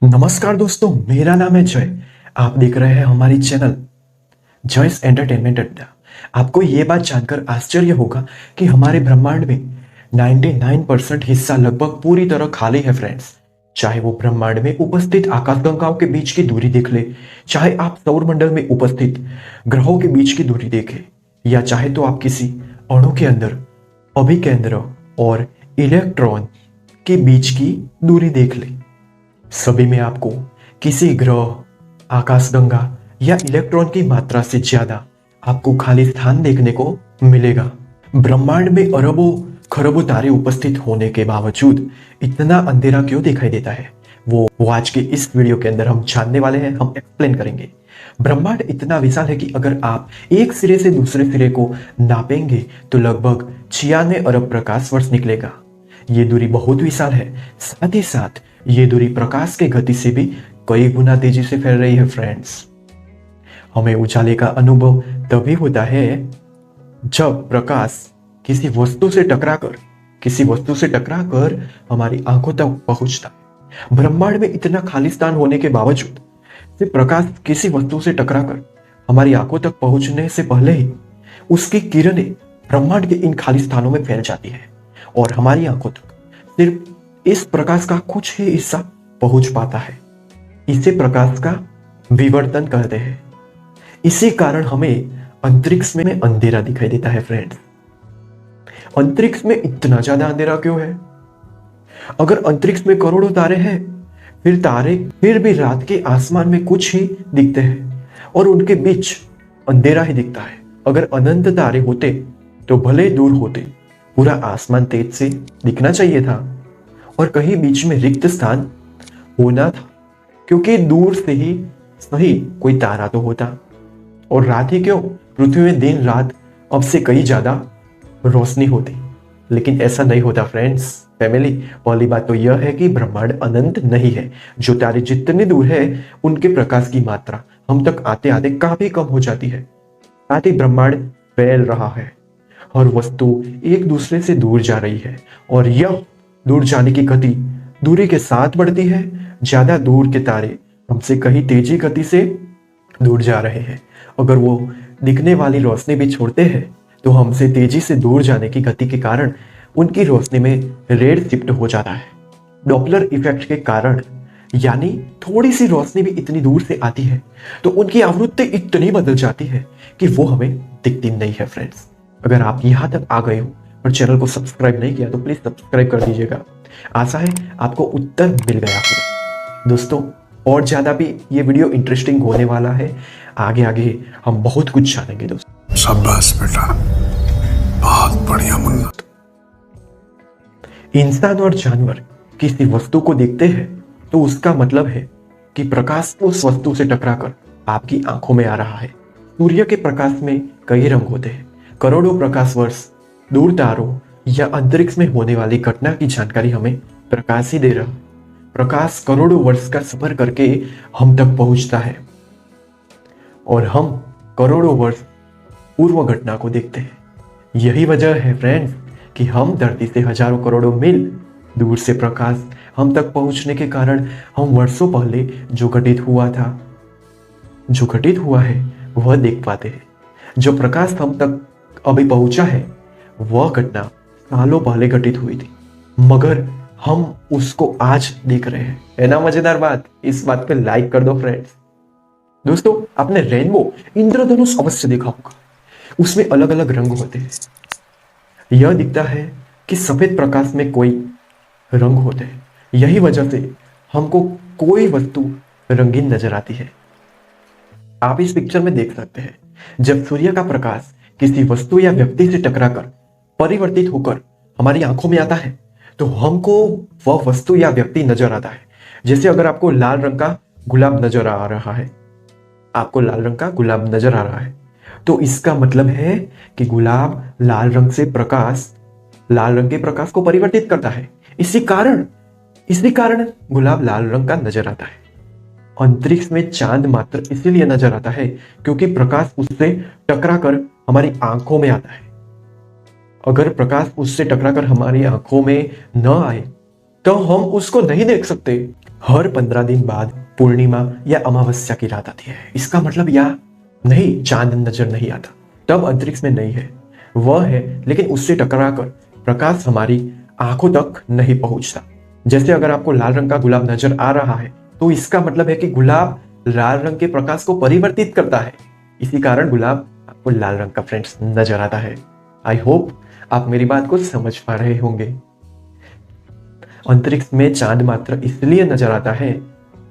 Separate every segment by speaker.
Speaker 1: नमस्कार दोस्तों, मेरा नाम है जय। आप देख रहे हैं हमारी चैनल जयस एंटरटेनमेंट अड्डा। आपको ये बात जानकर आश्चर्य होगा कि हमारे ब्रह्मांड में 99% हिस्सा लगभग पूरी तरह खाली है फ्रेंड्स। चाहे वो ब्रह्मांड में उपस्थित आकाशगंगाओं के बीच की दूरी देख ले, चाहे आप सौर मंडल में उपस्थित ग्रहों के बीच की दूरी देखें, या चाहे तो आप किसी अणु के अंदर अभिकेंद्र और इलेक्ट्रॉन के बीच की दूरी देख ले, सभी में आपको किसी ग्रह, आकाशगंगा या इलेक्ट्रॉन की मात्रा से ज्यादा आपको खाली स्थान देखने को मिलेगा। ब्रह्मांड में अरबों खरबों तारे उपस्थित होने के बावजूद इतना अंधेरा क्यों दिखाई देता है, वो आज के इस वीडियो के अंदर हम जानने वाले हैं, हम एक्सप्लेन करेंगे। ब्रह्मांड इतना विशाल है कि अगर आप एक सिरे से दूसरे सिरे को नापेंगे तो लगभग 96 अरब प्रकाश वर्ष निकलेगा। ये दूरी बहुत विशाल है, साथ ही साथ ये दूरी प्रकाश के गति से भी कई गुना तेजी से फैल रही है फ्रेंड्स। हमें उजाले का अनुभव तभी होता है जब प्रकाश किसी वस्तु से टकराकर हमारी आंखों तक पहुंचता है। ब्रह्मांड में इतना खाली स्थान होने के बावजूद से प्रकाश किसी वस्तु से टकराकर हमारी आंखों तक पहुंचने से पहले ही उसकी किरणें ब्रह्मांड के इन खाली स्थानों में फैल जाती है और हमारी आंखों तक सिर्फ इस प्रकाश का कुछ ही हिस्सा पहुंच पाता है। इसे प्रकाश का विवर्तन कहते हैं। इसी कारण हमें अंतरिक्ष में अंधेरा दिखाई देता है फ्रेंड्स। अंतरिक्ष में इतना ज्यादा अंधेरा क्यों है? अगर अंतरिक्ष में करोड़ों तारे हैं, फिर भी रात के आसमान में कुछ ही दिखते हैं और उनके बीच अंधेरा ही दिखता है। अगर अनंत तारे होते तो भले दूर होते, पूरा आसमान तेज से दिखना चाहिए था और कहीं बीच में रिक्त स्थान होना था, क्योंकि दूर से ही सही कोई तारा तो होता। और रात ही क्यों, पृथ्वी में दिन रात अब से कई ज्यादा रोशनी होती। लेकिन ऐसा नहीं होता फ्रेंड्स। फैमिली, पहली बात तो यह है कि ब्रह्मांड अनंत नहीं है। जो तारे जितने दूर है उनके प्रकाश की मात्रा हम तक आते आते काफी कम हो जाती है। साथ ही ब्रह्मांड फैल रहा है, हर वस्तु एक दूसरे से दूर जा रही है और यह दूर जाने की गति दूरी के साथ बढ़ती है। ज्यादा दूर के तारे हमसे कहीं तेजी गति से दूर जा रहे हैं। अगर वो दिखने वाली रोशनी भी छोड़ते हैं तो हमसे तेजी से दूर जाने की गति के कारण उनकी रोशनी में रेड शिफ्ट हो जाता है। डॉपलर इफेक्ट के कारण, यानी थोड़ी सी रोशनी भी इतनी दूर से आती है तो उनकी आवृत्ति इतनी बदल जाती है कि वो हमें दिखती नहीं है फ्रेंड्स। अगर आप यहां तक आ गए हो और चैनल को सब्सक्राइब नहीं किया तो प्लीज सब्सक्राइब कर दीजिएगा। आशा है आपको उत्तर मिल गया होगा। दोस्तों, और ज्यादा भी ये वीडियो इंटरेस्टिंग होने वाला है। आगे आगे हम बहुत कुछ जानेंगे दोस्तों।
Speaker 2: शाबाश बेटा, बहुत बढ़िया मुन्ना।
Speaker 1: इंसान और जानवर किसी वस्तु को देखते हैं तो उसका मतलब है कि प्रकाश उस वस्तु से टकराकर आपकी आंखों में आ रहा है। सूर्य के प्रकाश में कई रंग होते हैं। करोड़ों प्रकाश वर्ष दूर तारों या अंतरिक्ष में होने वाली घटना की जानकारी हमें प्रकाश ही दे रहा है। प्रकाश करोड़ों वर्ष का सफर करके हम तक पहुंचता है और हम करोड़ों वर्ष पूर्व घटना को देखते हैं। यही वजह है फ्रेंड्स कि हम धरती से हजारों करोड़ों मील दूर से प्रकाश हम तक पहुंचने के कारण हम वर्षों पहले जो घटित हुआ है वह देख पाते हैं। जो प्रकाश हम तक अभी पहुंचा है वह घटना सालों पहले घटित हुई थी, मगर हम उसको आज देख रहे हैं। है ना मजेदार बात? इस बात पे लाइक कर दो फ्रेंड्स। दोस्तों, आपने रेनबो, इंद्रधनुष अवश्य देखा होगा। उसमें अलग अलग रंग होते हैं। यह दिखता है कि सफेद प्रकाश में कोई रंग होते हैं। यही वजह से हमको कोई वस्तु रंगीन नजर आती है। आप इस पिक्चर में देख सकते हैं, जब सूर्य का प्रकाश किसी वस्तु या व्यक्ति से टकराकर परिवर्तित होकर हमारी आंखों में आता है तो हमको वह वस्तु या व्यक्ति नजर आता है। जैसे अगर आपको लाल रंग का गुलाब नजर आ रहा है, तो इसका मतलब है कि गुलाब लाल रंग के प्रकाश को परिवर्तित करता है। इसी कारण गुलाब लाल रंग का नजर आता है। अंतरिक्ष में चांद मात्र इसीलिए नजर आता है क्योंकि प्रकाश उससे टकराकर हमारी आंखों में आता है। अगर प्रकाश उससे टकराकर हमारी आंखों में न आए तो हम उसको नहीं देख सकते। हर 15 दिन बाद पूर्णिमा या अमावस्या की रात आती है। इसका मतलब यह नहीं चांद नजर नहीं आता, तब अंतरिक्ष में नहीं है, वह है लेकिन उससे टकराकर प्रकाश हमारी आंखों तक नहीं पहुंचता। जैसे अगर आपको लाल रंग का गुलाब नजर आ रहा है तो इसका मतलब है कि गुलाब लाल रंग के प्रकाश को परिवर्तित करता है, इसी कारण गुलाब आपको लाल रंग का फ्रेंड्स नजर आता है। आई होप आप मेरी बात को समझ पा रहे होंगे। अंतरिक्ष में चांद मात्र इसलिए नजर आता है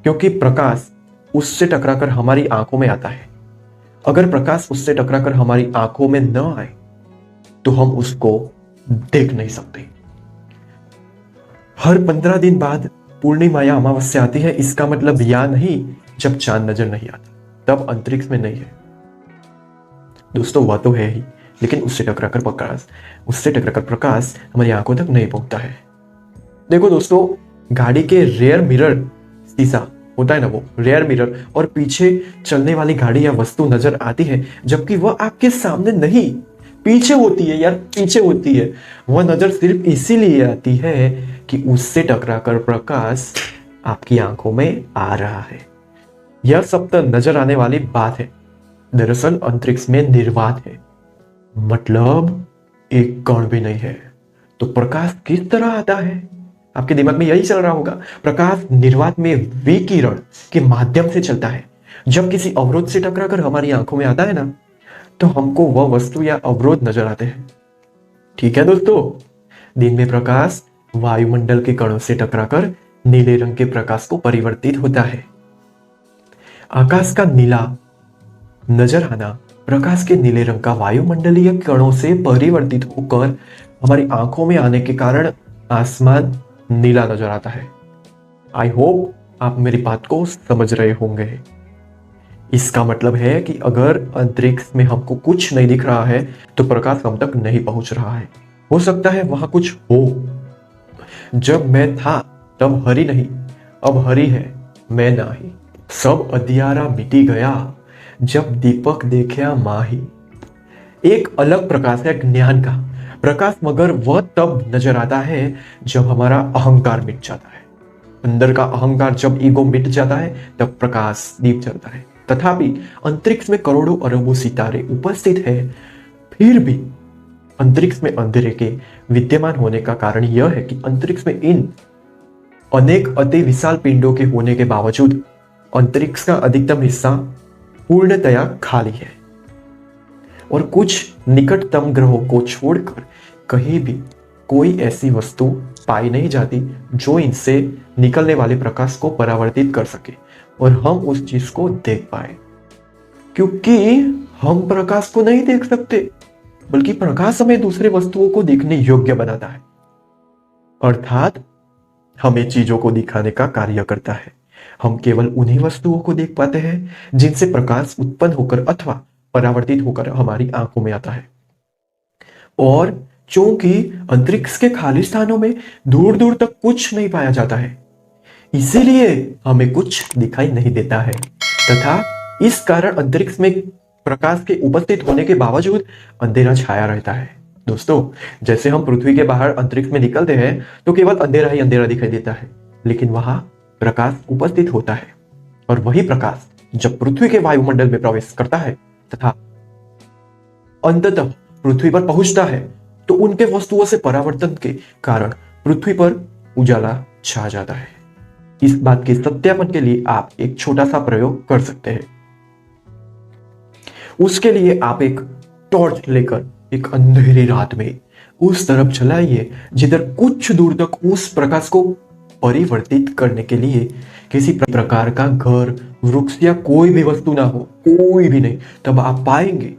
Speaker 1: क्योंकि प्रकाश उससे टकराकर हमारी आंखों में आता है। अगर प्रकाश उससे टकराकर हमारी आंखों में न आए तो हम उसको देख नहीं सकते। हर 15 दिन बाद पूर्णिमा या अमावस्या आती है, इसका मतलब यह नहीं जब चांद नजर नहीं आता तब अंतरिक्ष में नहीं है। दोस्तों वह तो है ही, लेकिन उससे टकराकर प्रकाश हमारी आंखों तक नहीं पहुंचता है। देखो दोस्तों, गाड़ी के रेयर मिरर शीशा होता है ना, वो रेयर मिरर और पीछे चलने वाली गाड़ी या वस्तु नजर आती है, जबकि वह आपके सामने नहीं पीछे होती है यार, पीछे होती है। वह नजर सिर्फ इसीलिए आती है कि उससे टकराकर प्रकाश आपकी आंखों में आ रहा है। यह सब तो नजर आने वाली बात है, दरअसल अंतरिक्ष में निर्वात है, मतलब एक कण भी नहीं है। तो प्रकाश किस तरह आता है? आपके दिमाग में यही चल रहा होगा। प्रकाश निर्वात में विकिरण के माध्यम से चलता है। जब किसी अवरोध से टकराकर हमारी आंखों में आता है ना, तो हमको वह वस्तु या अवरोध नजर आते हैं। ठीक है दोस्तों, दिन में प्रकाश वायुमंडल के कणों से टकराकर नीले रंग के प्रकाश को परिवर्तित होता है। आकाश का नीला नजर आना प्रकाश के नीले रंग का वायुमंडलीय कणों से परिवर्तित होकर हमारी आंखों में आने के कारण आसमान नीला नजर आता है। आई होप आप मेरी बात को समझ रहे होंगे। इसका मतलब है कि अगर अंतरिक्ष में हमको कुछ नहीं दिख रहा है तो प्रकाश हम तक नहीं पहुंच रहा है। हो सकता है वहां कुछ हो। जब मैं था तब हरि नहीं, अब हरि है मैं नाही। सब अंधियारा मिटी गया जब दीपक देखा माही। एक अलग प्रकाश है ज्ञान का प्रकाश, मगर वह तब नजर आता है जब हमारा अहंकार मिट जाता है। अंदर का अहंकार जब ईगो मिट जाता है तब प्रकाश दीप जलता है। तथापि अंतरिक्ष में करोड़ों अरबों सितारे उपस्थित है, फिर भी अंतरिक्ष में अंधेरे के विद्यमान होने का कारण यह है कि अंतरिक्ष में इन अनेक अति विशाल पिंडों के होने के बावजूद अंतरिक्ष का अधिकतम हिस्सा पूर्णतया खाली है और कुछ निकटतम ग्रहों को छोड़कर कहीं भी कोई ऐसी वस्तु पाई नहीं जाती जो इनसे निकलने वाले प्रकाश को परावर्तित कर सके और हम उस चीज को देख पाए, क्योंकि हम प्रकाश को नहीं देख सकते, बल्कि प्रकाश हमें दूसरे वस्तुओं को देखने योग्य बनाता है, अर्थात हमें चीजों को दिखाने का कार्य करता है। हम केवल उन्हीं वस्तुओं को देख पाते हैं जिनसे प्रकाश उत्पन्न होकर अथवा परावर्तित होकर हमारी आंखों में आता है। और चूंकि अंतरिक्ष के खाली स्थानों में दूर दूर तक कुछ नहीं पाया जाता है, इसीलिए हमें कुछ दिखाई नहीं देता है तथा इस कारण अंतरिक्ष में प्रकाश के उपस्थित होने के बावजूद अंधेरा छाया रहता है। दोस्तों, जैसे हम पृथ्वी के बाहर अंतरिक्ष में निकलते हैं तो केवल अंधेरा ही अंधेरा दिखाई देता है, लेकिन वहां प्रकाश उपस्थित होता है और वही प्रकाश जब पृथ्वी के वायुमंडल में प्रवेश करता है तथा अंततः पृथ्वी पर पहुंचता है तो उनके वस्तुओं से परावर्तन के कारण पृथ्वी पर उजाला छा जाता है। इस बात के सत्यापन के लिए आप एक छोटा सा प्रयोग कर सकते हैं। उसके लिए आप एक टॉर्च लेकर एक अंधेरी रात में उस तरफ चलाइए जिधर कुछ दूर तक उस प्रकाश को परिवर्तित करने के लिए किसी प्रकार का घर, वृक्ष या कोई भी वस्तु ना हो, कोई भी नहीं। तब आप पाएंगे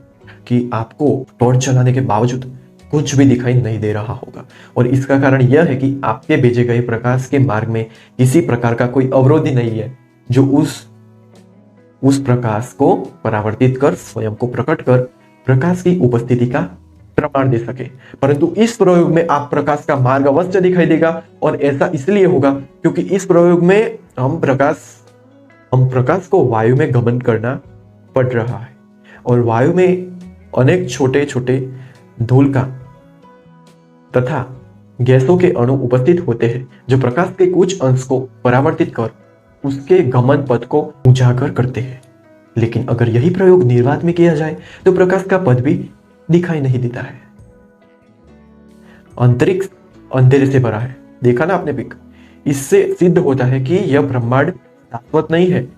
Speaker 1: कि आपको टॉर्च चलाने के बावजूद कुछ भी दिखाई नहीं दे रहा होगा और इसका कारण यह है कि आपके भेजे गए प्रकाश के मार्ग में किसी प्रकार का कोई अवरोध ही नहीं है जो उस प्रकाश को परावर्तित कर स्वयं को प्रकट कर प्रकाश की उपस्थिति का प्रमाण दे सके। परंतु इस प्रयोग में आप प्रकाश का मार्ग अवश्य दिखाई देगा और ऐसा इसलिए होगा क्योंकि इस प्रयोग में हम प्रकाश को वायु में गमन करना पड़ रहा है और वायु में अनेक छोटे छोटे धूल का तथा गैसों के अणु उपस्थित होते हैं जो प्रकाश के कुछ अंश को परावर्तित कर उसके गमन पथ को उजागर करते हैं। लेकिन अगर यही प्रयोग निर्वात में किया जाए तो प्रकाश का पथ भी दिखाई नहीं देता है। अंतरिक्ष अंधेरे से भरा है, देखा ना आपने पिक। इससे सिद्ध होता है कि यह ब्रह्मांड शाश्वत नहीं है।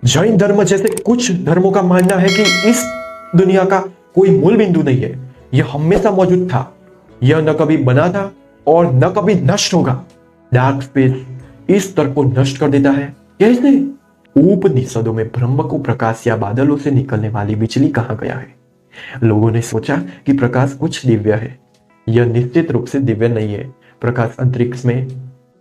Speaker 1: जैन धर्म जैसे कुछ धर्मों का मानना है कि इस दुनिया का कोई मूल बिंदु नहीं है, यह हमेशा मौजूद था, यह न कभी बना था और न कभी नष्ट होगा। डार्क स्पेस इस स्तर को नष्ट कर देता है। कैसे? उपनिषदों में ब्रह्म को प्रकाश या बादलों से निकलने वाली बिजली कहा गया है। लोगों ने सोचा कि प्रकाश कुछ दिव्य है। यह निश्चित रूप से दिव्य नहीं है। प्रकाश अंतरिक्ष में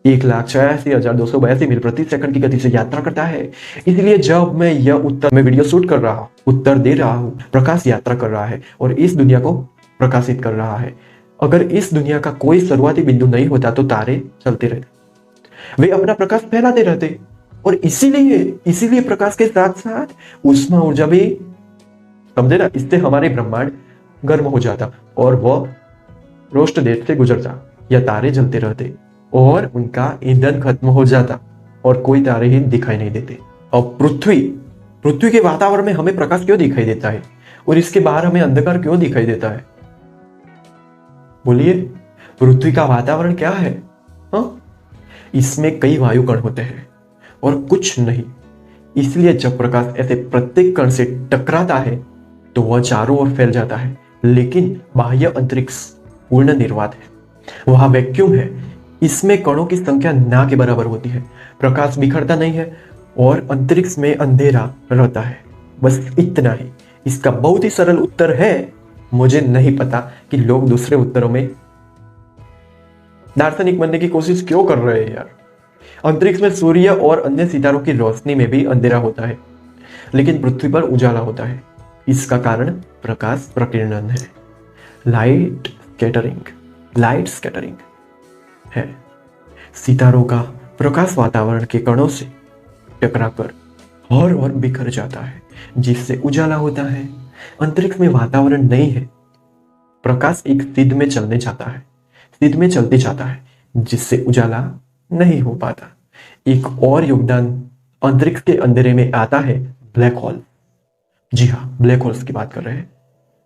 Speaker 1: 1,86,282 मील प्रति सेकंड की गति से यात्रा करता है। इसलिए जब मैं यह उत्तर में वीडियो शूट कर रहा हूं, उत्तर दे रहा हूं, प्रकाश यात्रा कर रहा है और इस दुनिया को प्रकाशित कर रहा है। अगर इस दुनिया का कोई शुरुआती बिंदु नहीं होता तो तारे चलते रहते, वे अपना प्रकाश फैलाते रहते और इसीलिए प्रकाश के साथ साथ ऊष्मा ऊर्जा भी, समझे ना, इससे हमारे ब्रह्मांड गर्म हो जाता और वह रोष्ट देश से गुजरता या तारे जलते रहते और उनका ईंधन खत्म हो जाता और कोई तारे ही दिखाई नहीं देते। अब पृथ्वी के वातावरण में हमें प्रकाश क्यों दिखाई देता है और इसके बाहर हमें अंधकार क्यों दिखाई देता है? बोलिए, पृथ्वी का वातावरण क्या है? हाँ, इसमें कई वायु कण होते हैं और कुछ नहीं। इसलिए जब प्रकाश ऐसे प्रत्येक कण से टकराता है तो वह चारों ओर फैल जाता है। लेकिन बाह्य अंतरिक्ष पूर्ण निर्वात है, वहां वैक्यूम है। इसमें कणों की संख्या ना के बराबर होती है। प्रकाश बिखरता नहीं है और अंतरिक्ष में अंधेरा रहता है। बस इतना ही। इसका बहुत ही सरल उत्तर है। मुझे नहीं पता कि लोग दूसरे उत्तरों में दार्शनिक बनने की कोशिश क्यों कर रहे हैं यार। अंतरिक्ष में सूर्य और अन्य सितारों की रोशनी में भी अंधेरा होता है, लेकिन पृथ्वी पर उजाला होता है। इसका कारण प्रकाश प्रकीर्णन है, लाइट स्कैटरिंग है। सितारों का प्रकाश वातावरण के कणों से टकराकर हर ओर बिखर जाता है, जिससे उजाला होता है। अंतरिक्ष में वातावरण नहीं है। प्रकाश एक सिद्ध में चलते जाता है, जिससे उजाला नहीं हो पाता। एक और योगदान अंतरिक्ष के अंधेरे में आता है ब्लैक होल। जी हाँ, ब्लैक होल्स की बात कर रहे हैं,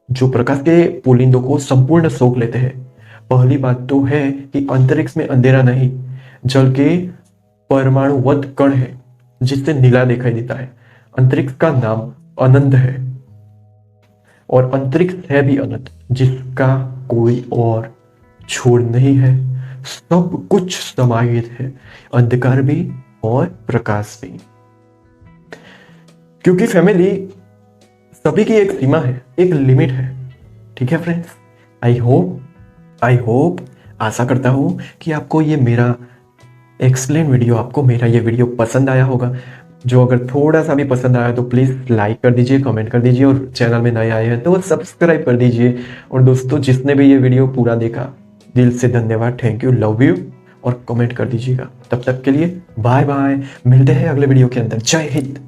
Speaker 1: जो प्रकाश के पुलिंदों को संपूर्ण सोख लेते हैं। पहली बात तो है कि अंतरिक्ष में अंधेरा नहीं, जल के परमाणुवत कण है, जिससे नीला दिखाई देता है। अंतरिक्ष का नाम अनंत है और अंतरिक्ष है भी अनंत, जिसका कोई और छोर नहीं है। सब कुछ समाहित है, अंधकार भी और प्रकाश भी। क्योंकि फैमिली, सभी की एक सीमा है, एक लिमिट है। ठीक है फ्रेंड्स, आई होप आशा करता हूं कि आपको ये मेरा एक्सप्लेन वीडियो, आपको मेरा ये वीडियो पसंद आया होगा। जो अगर थोड़ा सा भी पसंद आया तो प्लीज़ लाइक कर दीजिए, कमेंट कर दीजिए और चैनल में नए आए हैं तो सब्सक्राइब कर दीजिए। और दोस्तों, जिसने भी ये वीडियो पूरा देखा, दिल से धन्यवाद, थैंक यू, लव यू, और कमेंट कर दीजिएगा। तब तक के लिए बाय बाय, मिलते हैं अगले वीडियो के अंदर। जय हिंद।